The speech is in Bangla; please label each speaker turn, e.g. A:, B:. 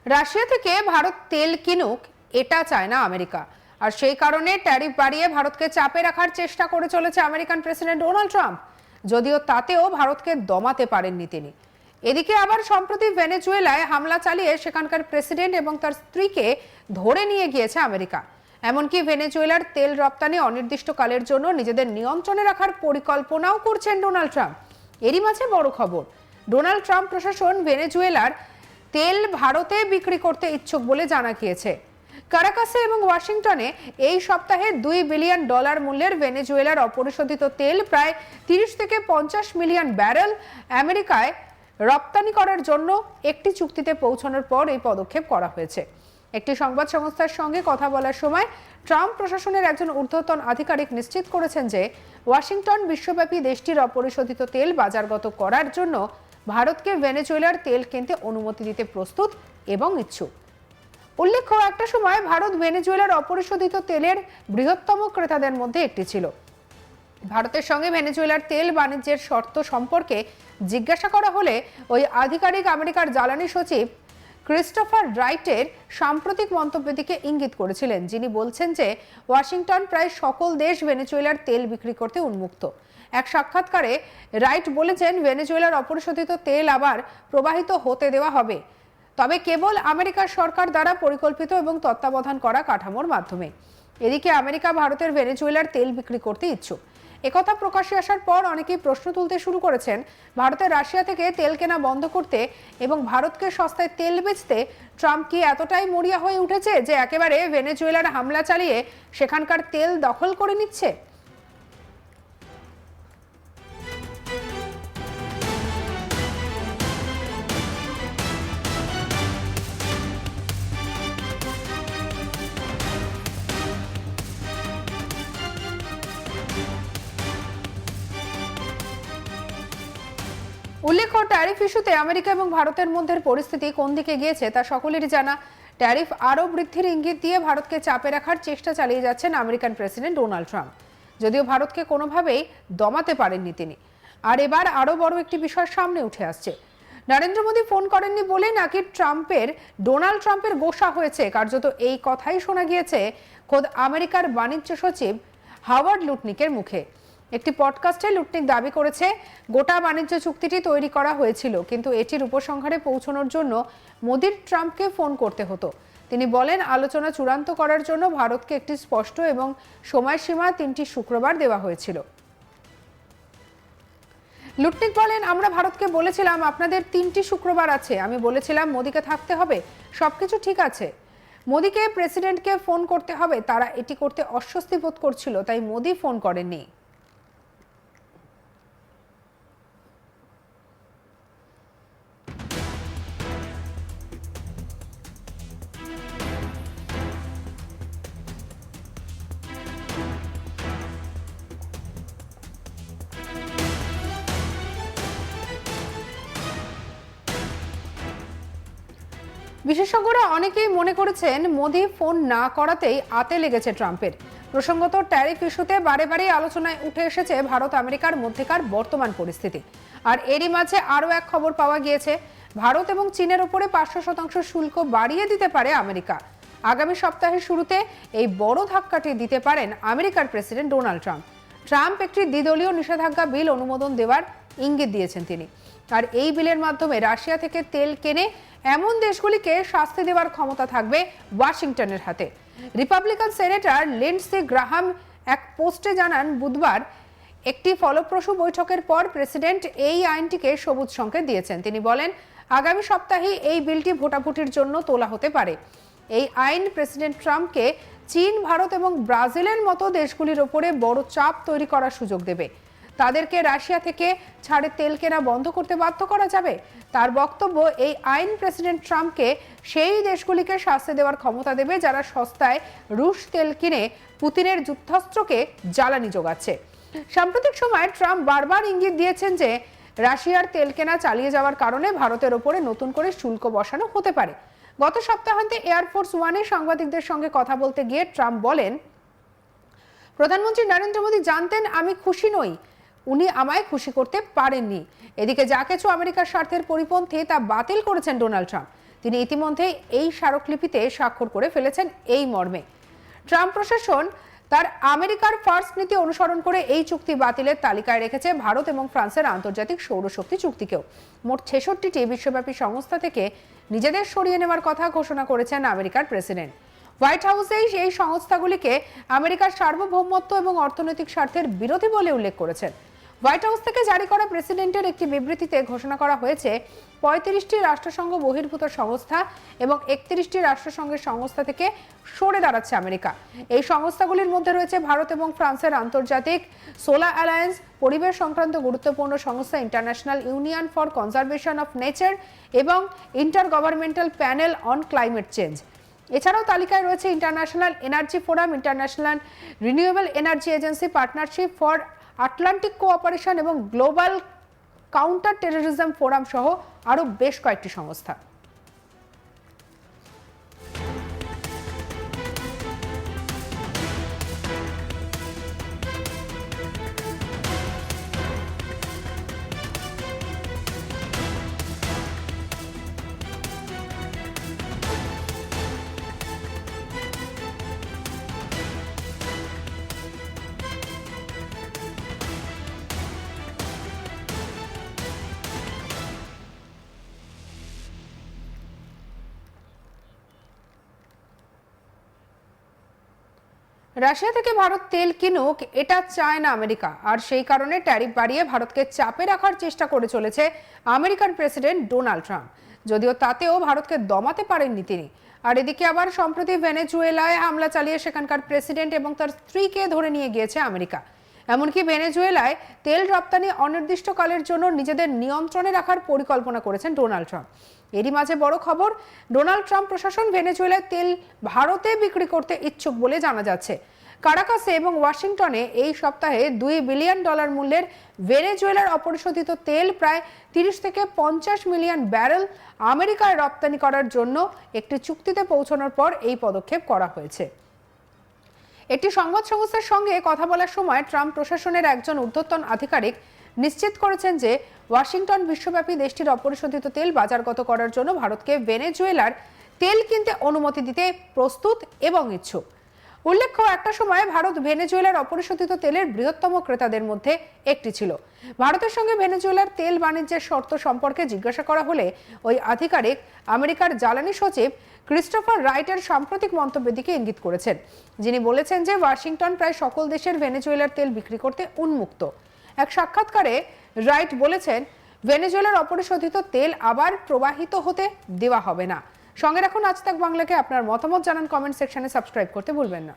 A: রাশিয়া থেকে ভারত তেল কিনুক এটা চায় না আমেরিকা, আর সেই কারণে ট্যারিফ বাড়িয়ে ভারতকে চাপে রাখার চেষ্টা করে চলেছে আমেরিকান প্রেসিডেন্ট ডোনাল্ড ট্রাম্প। যদিও তাতেও ভারতকে দমাতে পারেননি তিনি। এদিকে আবার সম্প্রতি ভেনেজুয়েলায় হামলা চালিয়ে সেখানকার প্রেসিডেন্ট এবং তার স্ত্রীকে ধরে নিয়ে গিয়েছে আমেরিকা। এমনকি ভেনেজুয়েলার তেল রপ্তানি অনির্দিষ্টকালের জন্য নিজেদের নিয়ন্ত্রণে রাখার পরিকল্পনাও করছেন ডোনাল্ড ট্রাম্প। এরই মাঝে বড় খবর, ডোনাল্ড ট্রাম্প প্রশাসন ভেনেজুয়েলার তেল ভারতে বিক্রি করতে ইচ্ছুক বলে জানা গিয়েছে। কারাকাসে এবং ওয়াশিংটনে এই সপ্তাহে $2 বিলিয়ন মূল্যের ভেনেজুয়েলার অপরিশোধিত তেল প্রায় 30 থেকে 50 মিলিয়ন ব্যারেল আমেরিকায় রপ্তানি করার জন্য একটি চুক্তিতে পৌঁছানোর পর এই পদক্ষেপ করা হয়েছে। একটি সংবাদ সংস্থার সঙ্গে কথা বলার সময় ট্রাম্প প্রশাসনের একজন ঊর্ধ্বতন আধিকারিক নিশ্চিত করেছেন যে ওয়াশিংটন বিশ্বব্যাপী দেশটির অপরিশোধিত তেল বাজারগত করার জন্য ভারতকে ভেনেজুয়েলার তেল কিনতে অনুমতি দিতে প্রস্তুত এবং ইচ্ছুক। উল্লেখ্য, একটা সময় ভারত ভেনেজুয়েলার অপরিশোধিত তেলের বৃহত্তম ক্রেতাদের মধ্যে একটি ছিল। ভারতের সঙ্গে ভেনেজুয়েলার তেল বাণিজ্যের শর্ত সম্পর্কে জিজ্ঞাসা করা হলে ওই আধিকারিক আমেরিকার জ্বালানি সচিব ক্রিস্টোফার রাইটের সাম্প্রতিক মন্তব্যের দিকে ইঙ্গিত করেছিলেন, যিনি বলছেন যে ওয়াশিংটন প্রায় সকল দেশ ভেনেজুয়েলার তেল বিক্রি করতে উন্মুক্ত। এক সাক্ষাৎকারে রাইট বলেছেন, ভেনেজুয়েলার অপরিশোধিত তেল আবার প্রবাহিত হতে দেওয়া হবে, তবে কেবল আমেরিকার সরকার দ্বারা পরিকল্পিত এবং তত্ত্বাবধান করা কাঠামোর মাধ্যমে। এদিকে আমেরিকা ভারতের ভেনেজুয়েলার তেল বিক্রি করতে ইচ্ছুক। একথা প্রকাশ্যে আসার পর অনেকেই প্রশ্ন তুলতে শুরু করেছেন, ভারতের রাশিয়া থেকে তেল কেনা বন্ধ করতে এবং ভারতকে সস্তায় তেল বেচতে ট্রাম্প কি এতটাই মরিয়া হয়ে উঠেছে যে একেবারে ভেনেজুয়েলার হামলা চালিয়ে সেখানকার তেল দখল করে নিচ্ছে? উল্লেখ্য, ট্যারিফ ইস্যুতে আমেরিকা এবং ভারতের মধ্যে পরিস্থিতি কোন দিকে গিয়েছে তা সকলেরই জানা। ট্যারিফ আরও বৃদ্ধির ইঙ্গিত দিয়ে ভারতকে চাপে রাখার চেষ্টা চালিয়ে যাচ্ছেন আমেরিকান প্রেসিডেন্ট ডোনাল্ড ট্রাম্প। যদিও ভারতকে কোনোভাবেই দমাতে পারেননি তিনি। আর এবার আরও বড় একটি বিষয় সামনে উঠে আসছে। নরেন্দ্র মোদী ফোন করেননি বলেই নাকি ডোনাল্ড ট্রাম্পের গোসা হয়েছে, কার্যত এই কথাই শোনা গিয়েছে খোদ আমেরিকার বাণিজ্য সচিব হাওয়ার্ড লুটনিকের মুখে। একটি পডকাস্টে লুটনিক দাবি করেছে, গোটা বাণিজ্য চুক্তিটি তৈরি করা হয়েছিল, কিন্তু এটির উপসংহারে পৌঁছানোর জন্য মোদির ট্রাম্পকে ফোন করতে হতো। তিনি বলেন, আলোচনা চূড়ান্ত করার জন্য ভারতকে একটি স্পষ্ট এবং সময়সীমা 3টি শুক্রবার দেওয়া হয়েছিল। লুটনিক বলেন, আমরা ভারতকে বলেছিলাম আপনাদের 3টি শুক্রবার আছে। আমি বলেছিলাম মোদিকে থাকতে হবে, সবকিছু ঠিক আছে। মোদিকে প্রেসিডেন্টকে ফোন করতে হবে, তারা এটি করতে অস্বস্তি বোধ করছিল, তাই মোদি ফোন করেননি। বিশেষজ্ঞরা অনেকেই মনে করেছেন মোদি ফোন না করাতেই আতে লেগেছে ট্রাম্পের। প্রসঙ্গত, ট্যারিফ ইস্যুতে বারে বারে আলোচনায় উঠে এসেছে ভারত আমেরিকার মধ্যেকার বর্তমান পরিস্থিতি। আর এরই মাঝে আরও এক খবর পাওয়া গিয়েছে, ভারত এবং চীনের উপরে 500% শুল্ক বাড়িয়ে দিতে পারে আমেরিকা। আগামী সপ্তাহের শুরুতে এই বড় ধাক্কাটি দিতে পারেন আমেরিকার প্রেসিডেন্ট ডোনাল্ড ট্রাম্প। ট্রাম্প একটি দ্বিদলীয় নিষেধাজ্ঞা বিল অনুমোদন দেওয়ার ইঙ্গিত দিয়েছেন তিনি। আর এই বিলের মাধ্যমে রাশিয়া থেকে তেল কেনে এমন দেশগুলিকে শাস্তি দেওয়ার ক্ষমতা থাকবে ওয়াশিংটনের হাতে। রিপাবলিকান সেনেটর লিন্ডসে গ্রাহাম এক পোস্টে জানান, বুধবার একটি ফলপ্রসূ বৈঠকের পর প্রেসিডেন্ট এই আইনটিকে সবুজ সংকেত দিয়েছেন। তিনি বলেন, আগামী সপ্তাহে এই বিলটি ভোটাভুটির জন্য তোলা হতে পারে। এই আইন প্রেসিডেন্ট ট্রাম্পকে চীন, ভারত এবং ব্রাজিলের মতো দেশগুলির ওপরে বড় চাপ তৈরি করার সুযোগ দেবে। তাদেরকে রাশিয়া থেকে ছাড়ে তেল কেনা বন্ধ করতে বাধ্য করা যাবে। তার বক্তব্য, এই আইন প্রেসিডেন্ট ট্রাম্পকে সেই দেশগুলিকে শাস্তি দেওয়ার ক্ষমতা দেবে যারা সস্তায় রুশ তেল কিনে পুতিনের যুদ্ধাস্ত্রকে জ্বালানি যোগাচ্ছে। সাম্প্রতিক সময়ে ট্রাম্প বারবার ইঙ্গিত দিয়েছেন যে রাশিয়ার তেল কেনা চালিয়ে যাওয়ার কারণে ভারতের ওপরে নতুন করে শুল্ক বসানো হতে পারে। গত সপ্তাহান্তে এয়ারফোর্স ওয়ানে সাংবাদিকদের সঙ্গে কথা বলতে গিয়ে ট্রাম্প বলেন, প্রধানমন্ত্রী নরেন্দ্র মোদী জানতেন আমি খুশি নই, উনি আমায় খুশি করতে পারেননি। এদিকে যা কিছু আমেরিকার স্বার্থের পরিপন্থী তা বাতিল করেছেন ডোনাল্ড ট্রাম্প। তিনি ইতিমধ্যেই এই স্মারকলিপিতে স্বাক্ষর করে ফেলেছেন এই মর্মে। ট্রাম্প প্রশাসন তার আমেরিকার ফার্স্ট নীতি অনুসরণ করে এই চুক্তি বাতিলের তালিকায় রেখেছে ভারত এবং ফ্রান্সের আন্তর্জাতিক সৌরশক্তি চুক্তিকেও। মোট 66টি বিশ্বব্যাপী সংস্থা থেকে নিজেদের সরিয়ে নেওয়ার কথা ঘোষণা করেছেন আমেরিকার প্রেসিডেন্ট। হোয়াইট হাউসেই এই সংস্থাগুলিকে আমেরিকার সার্বভৌমত্ব এবং অর্থনৈতিক স্বার্থের বিরোধী বলে উল্লেখ করেছেন। হোয়াইট হাউস থেকে জারি করা প্রেসিডেন্টের একটি বিবৃতিতে ঘোষণা করা হয়েছে 35টি রাষ্ট্রসংঘ বহির্ভূত সংস্থা এবং 31টি রাষ্ট্রসংঘের সংস্থা থেকে সরে দাঁড়াচ্ছে আমেরিকা। এই সংস্থাগুলির মধ্যে রয়েছে ভারত এবং ফ্রান্সের আন্তর্জাতিক সোলার অ্যালায়েন্স, পরিবেশ সংক্রান্ত গুরুত্বপূর্ণ সংস্থা international union for conservation of nature এবং intergovernmental panel on climate change. এছাড়াও তালিকায় রয়েছে international energy forum, international renewable energy agency, partnership for Atlantic cooperation এবং গ্লোবাল কাউন্টার টেররিজম ফোরাম সহ আরও বেশ কয়েকটি সংস্থা। রাশিয়া থেকে ভারত তেল কিনুক এটা চায় না আমেরিকা, আর সেই কারণে ট্যারিফ বাড়িয়ে ভারতকে চাপে রাখার চেষ্টা করে চলেছে আমেরিকান প্রেসিডেন্ট ডোনাল্ড ট্রাম্প। যদিও তাতেও ভারতকে দমাতে পারেননি তিনি। আর এদিকে আবার সম্প্রতি ভেনেজুয়েলায় হামলা চালিয়ে সেখানকার প্রেসিডেন্ট এবং তার স্ত্রীকে ধরে নিয়ে গিয়েছে আমেরিকা। এমনকি ভেনেজুয়েলায় তেল রপ্তানি অনির্দিষ্টকালের জন্য নিজেদের নিয়ন্ত্রণে রাখার পরিকল্পনা করেছেন ডোনাল্ড ট্রাম্প। এরই মাঝে বড় খবর, ডোনাল্ড ট্রাম্প প্রশাসন ভেনেজুয়েলায় তেল ভারতে বিক্রি করতে ইচ্ছুক বলে জানা যাচ্ছে। কারাকাসে এবং ওয়াশিংটনে এই সপ্তাহে $2 বিলিয়ন মূল্যের ভেনেজুয়েলার অপরিশোধিত তেল প্রায় 30 থেকে 50 মিলিয়ন ব্যারেল আমেরিকায় রপ্তানি করার জন্য একটি চুক্তিতে পৌঁছানোর পর এই পদক্ষেপ করা হয়েছে। একটি সংবাদ সংস্থার সঙ্গে কথা বলার সময় ট্রাম্প প্রশাসনের একজন ঊর্ধ্বতন আধিকারিক নিশ্চিত করেছেন যে ওয়াশিংটন বিশ্বব্যাপী দেশটির অপরিশোধিত তেল বাজারগত করার জন্য ভারতকে ভেনেজুয়েলার তেল কিনতে অনুমতি দিতে প্রস্তুত এবং ইচ্ছুক। উল্লেখ্য, একটা সময় ভারত ভেনেজুয়েলার অপরিশোধিত তেলের বৃহত্তম ক্রেতাদের মধ্যে একটি ছিল। ভারতের সঙ্গে ভেনেজুয়েলার তেল বাণিজ্যের শর্ত সম্পর্কে জিজ্ঞাসা করা হলে ওই আধিকারিক আমেরিকার জ্বালানি সচিব ক্রিস্টোফার রাইটের সাম্প্রতিক মন্তব্যের দিকে ইঙ্গিত করেছেন, যিনি বলেছেন যে ওয়াশিংটন প্রায় সকল দেশের ভেনেজুয়েলার তেল বিক্রি করতে উন্মুক্ত। এক সাক্ষাৎকারে রাইট বলেছেন, ভেনেজুয়েলার অপরিশোধিত তেল আবার প্রবাহিত হতে দেওয়া হবে না। সঙ্গে রাখুন আজ তাক বাংলাকে। আপনার মতামত জানান কমেন্ট সেকশনে, সাবস্ক্রাইব করতে ভুলবেন না।